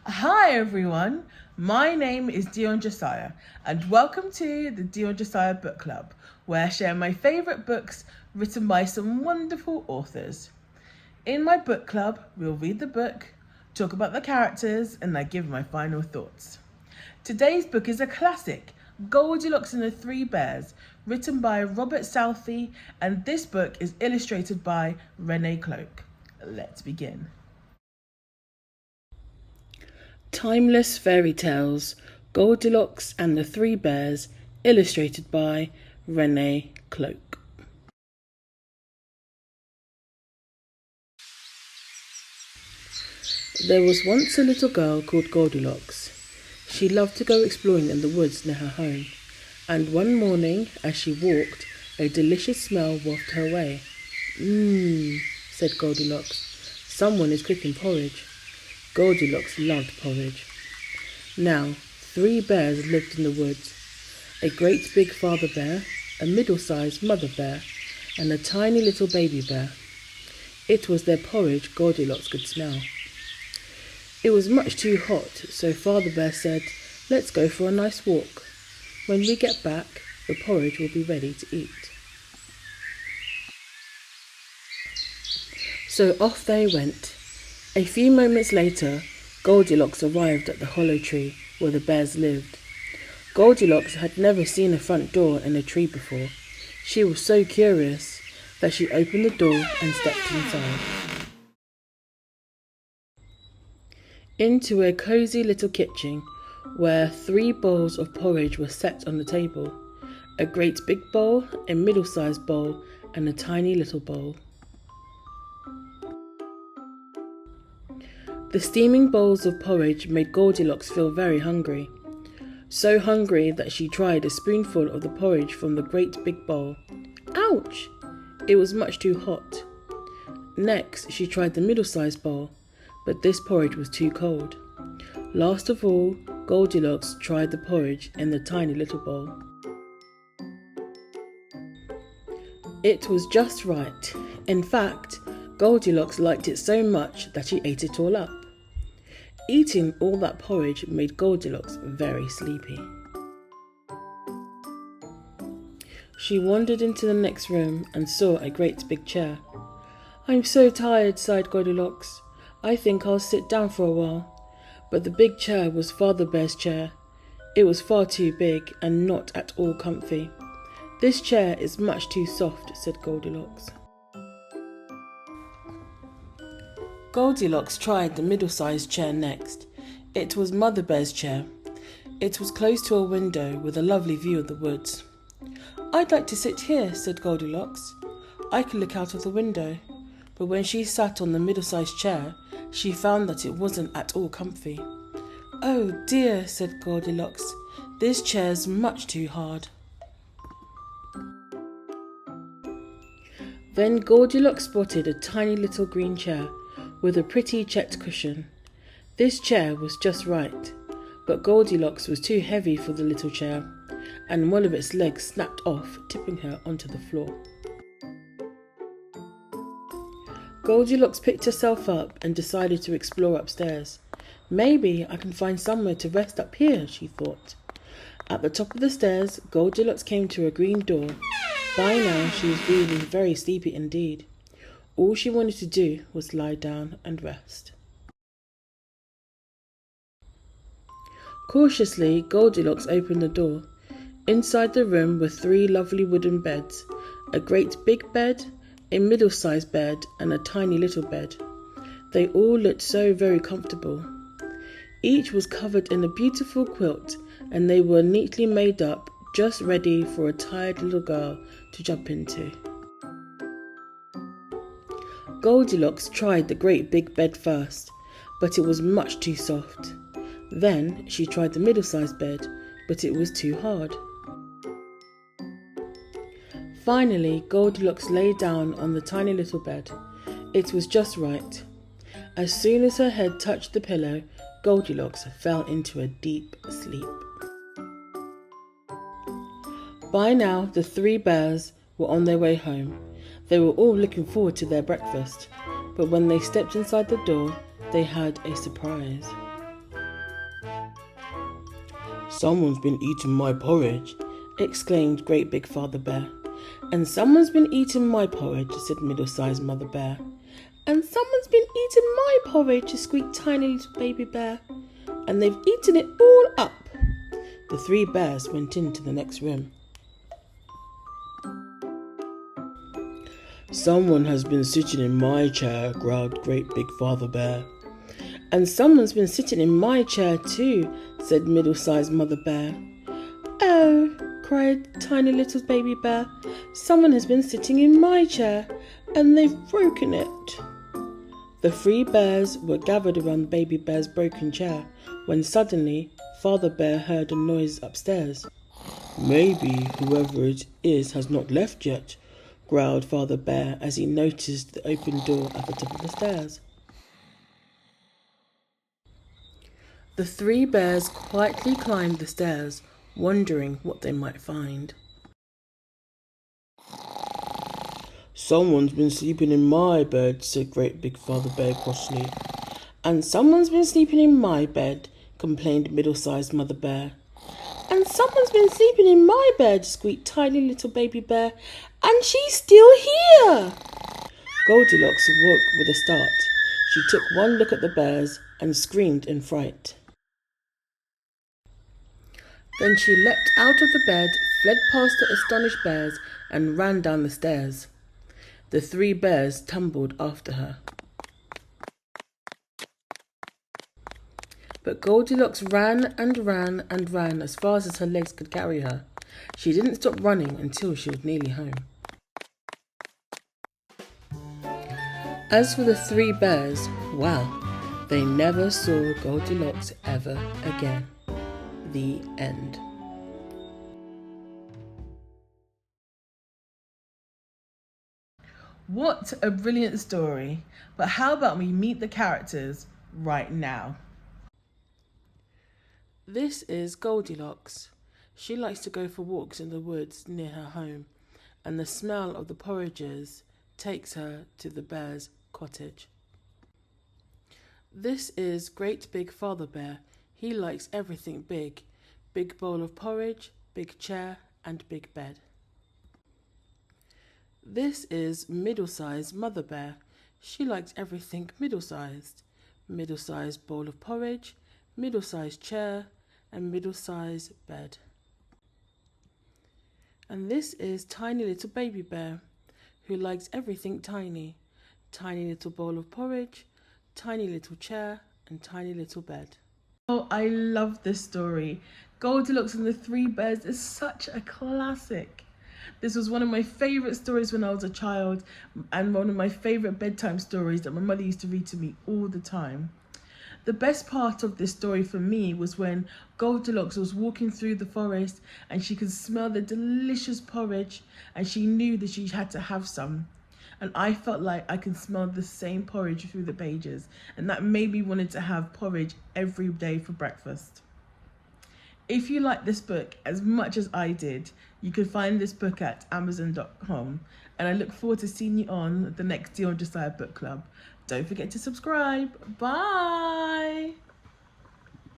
Hi everyone, my name is Dion Josiah and welcome to the Dion Josiah Book Club, where I share my favourite books written by some wonderful authors. In my book club, we'll read the book, talk about the characters, and I give my final thoughts. Today's book is a classic, Goldilocks and the Three Bears, written by Robert Southey, and this book is illustrated by Rene Cloke. Let's begin. Timeless Fairy Tales, Goldilocks and the Three Bears, illustrated by Rene Cloke. There was once a little girl called Goldilocks. She loved to go exploring in the woods near her home, and one morning, as she walked, a delicious smell wafted her way. Said Goldilocks. Someone is cooking porridge. Goldilocks loved porridge. Now, 3 bears lived in the woods. A great big father bear, a middle-sized mother bear, and a tiny little baby bear. It was their porridge Goldilocks could smell. It was much too hot, so Father Bear said, "Let's go for a nice walk. When we get back, the porridge will be ready to eat." So off they went. A few moments later, Goldilocks arrived at the hollow tree where the bears lived. Goldilocks had never seen a front door in a tree before. She was so curious that she opened the door and stepped inside. Into a cosy little kitchen where 3 bowls of porridge were set on the table. A great big bowl, a middle-sized bowl, and a tiny little bowl. The steaming bowls of porridge made Goldilocks feel very hungry. So hungry that she tried a spoonful of the porridge from the great big bowl. Ouch! It was much too hot. Next, she tried the middle-sized bowl, but this porridge was too cold. Last of all, Goldilocks tried the porridge in the tiny little bowl. It was just right. In fact, Goldilocks liked it so much that she ate it all up. Eating all that porridge made Goldilocks very sleepy. She wandered into the next room and saw a great big chair. "I'm so tired," sighed Goldilocks. "I think I'll sit down for a while." But the big chair was Father Bear's chair. It was far too big and not at all comfy. "This chair is much too soft," said Goldilocks. Goldilocks tried the middle-sized chair next. It was Mother Bear's chair. It was close to a window with a lovely view of the woods. "I'd like to sit here," said Goldilocks. "I could look out of the window." But when she sat on the middle-sized chair, she found that it wasn't at all comfy. "Oh dear," said Goldilocks. "This chair's much too hard." Then Goldilocks spotted a tiny little green chair with a pretty checked cushion. This chair was just right, but Goldilocks was too heavy for the little chair, and one of its legs snapped off, tipping her onto the floor. Goldilocks picked herself up and decided to explore upstairs. "Maybe I can find somewhere to rest up here," she thought. At the top of the stairs, Goldilocks came to a green door. By now, she was feeling very sleepy indeed. All she wanted to do was lie down and rest. Cautiously, Goldilocks opened the door. Inside the room were 3 lovely wooden beds, a great big bed, a middle-sized bed, and a tiny little bed. They all looked so very comfortable. Each was covered in a beautiful quilt, and they were neatly made up, just ready for a tired little girl to jump into. Goldilocks tried the great big bed first, but it was much too soft. Then she tried the middle-sized bed, but it was too hard. Finally, Goldilocks lay down on the tiny little bed. It was just right. As soon as her head touched the pillow, Goldilocks fell into a deep sleep. By now, the 3 bears were on their way home. They were all looking forward to their breakfast, but when they stepped inside the door, they had a surprise. "Someone's been eating my porridge," exclaimed Great Big Father Bear. "And someone's been eating my porridge," said Middle-sized Mother Bear. "And someone's been eating my porridge," squeaked Tiny Little Baby Bear. "And they've eaten it all up." The three bears went into the next room. "Someone has been sitting in my chair," growled Great Big Father Bear. "And someone's been sitting in my chair too," said Middle-sized Mother Bear. "Oh," cried Tiny Little Baby Bear, "someone has been sitting in my chair, and they've broken it." The three bears were gathered around Baby Bear's broken chair when suddenly Father Bear heard a noise upstairs. "Maybe whoever it is has not left yet," growled Father Bear as he noticed the open door at the top of the stairs. The three bears quietly climbed the stairs, wondering what they might find. "Someone's been sleeping in my bed," said Great Big Father Bear crossly. "And someone's been sleeping in my bed," complained Middle-sized Mother Bear. "And someone's been sleeping in my bed," squeaked Tiny Little Baby Bear. "And she's still here!" Goldilocks awoke with a start. She took one look at the bears and screamed in fright. Then she leapt out of the bed, fled past the astonished bears, and ran down the stairs. The three bears tumbled after her. But Goldilocks ran and ran and ran as fast as her legs could carry her. She didn't stop running until she was nearly home. As for the three bears, well, they never saw Goldilocks ever again. The end. What a brilliant story. But how about we meet the characters right now? This is Goldilocks. She likes to go for walks in the woods near her home, and the smell of the porridges takes her to the bear's cottage. This is Great Big Father Bear. He likes everything big. Big bowl of porridge, big chair, and big bed. This is Middle-sized Mother Bear. She likes everything middle-sized. Middle-sized bowl of porridge, middle-sized chair, and middle-sized bed. And this is Tiny Little Baby Bear, who likes everything tiny. Tiny little bowl of porridge, tiny little chair, and tiny little bed. Oh, I love this story. Goldilocks and the Three Bears is such a classic. This was one of my favourite stories when I was a child, and one of my favourite bedtime stories that my mother used to read to me all the time. The best part of this story for me was when Goldilocks was walking through the forest and she could smell the delicious porridge and she knew that she had to have some. And I felt like I could smell the same porridge through the pages, and that made me wanted to have porridge every day for breakfast. If you like this book as much as I did, you can find this book at Amazon.com, and I look forward to seeing you on the next Dion Josiah Book Club. Don't forget to subscribe. Bye!